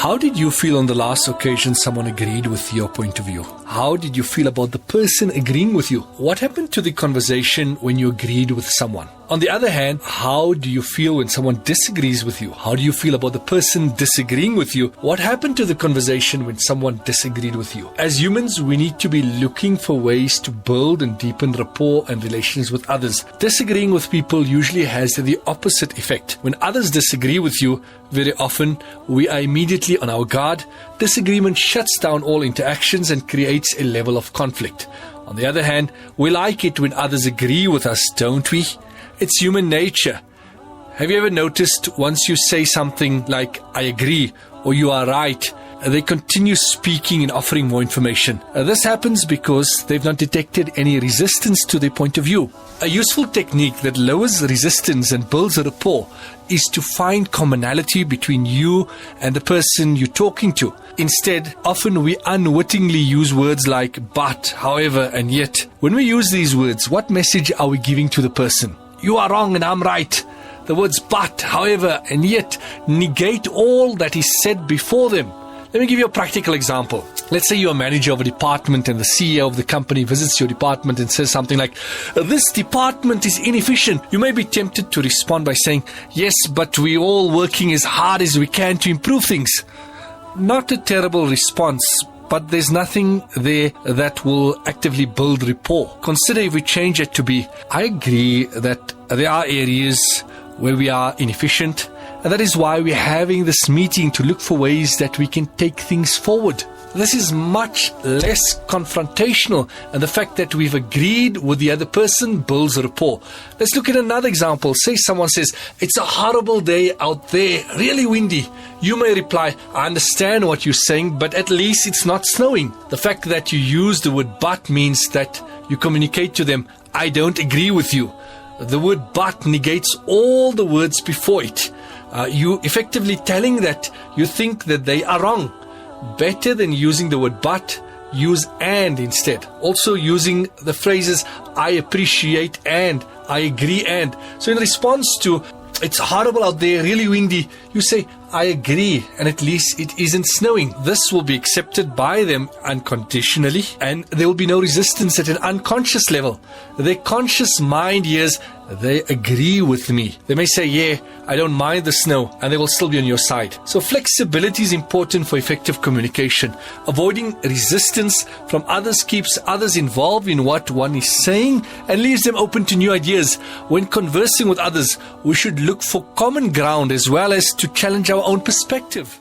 How did you feel on the last occasion someone agreed with your point of view? How did you feel about the person agreeing with you? What happened to the conversation when you agreed with someone? On the other hand, how do you feel when someone disagrees with you? How do you feel about the person disagreeing with you? What happened to the conversation when someone disagreed with you? As humans, we need to be looking for ways to build and deepen rapport and relations with others. Disagreeing with people usually has the opposite effect. When others disagree with you, very often we are immediately on our guard. Disagreement shuts down all interactions and creates a level of conflict. On the other hand, we like it when others agree with us, don't we? It's human nature. Have you ever noticed once you say something like, I agree, or you are right, they continue speaking and offering more information? This happens because they've not detected any resistance to their point of view. A useful technique that lowers resistance and builds a rapport is to find commonality between you and the person you're talking to. Instead, often we unwittingly use words like but, however, and yet. When we use these words, what message are we giving to the person? You are wrong and I'm right. The words but, however, and yet negate all that is said before them. Let me give you a practical example. Let's say you're a manager of a department and the CEO of the company visits your department and says something like, this department is inefficient. You may be tempted to respond by saying, yes, but we're all working as hard as we can to improve things. Not a terrible response, but there's nothing there that will actively build rapport. Consider if we change it to be, I agree that there are areas where we are inefficient, and that is why we're having this meeting to look for ways that we can take things forward. This is much less confrontational, and the fact that we've agreed with the other person builds rapport. Let's look at another example. Say someone says, it's a horrible day out there, really windy. You may reply, I understand what you're saying, but at least it's not snowing. The fact that you use the word but means that you communicate to them, I don't agree with you. The word but negates all the words before it. You effectively telling that you think that they are wrong. Better than using the word but, use and instead. Also using the phrases I appreciate and I agree and. So in response to it's horrible out there, really windy, you say I agree and at least it isn't snowing. This will be accepted by them unconditionally and there will be no resistance at an unconscious level. Their conscious mind hears they agree with me. They may say, yeah, I don't mind the snow, and they will still be on your side. So flexibility is important for effective communication. Avoiding resistance from others keeps others involved in what one is saying and leaves them open to new ideas. When conversing with others, we should look for common ground as well as to challenge our own perspective.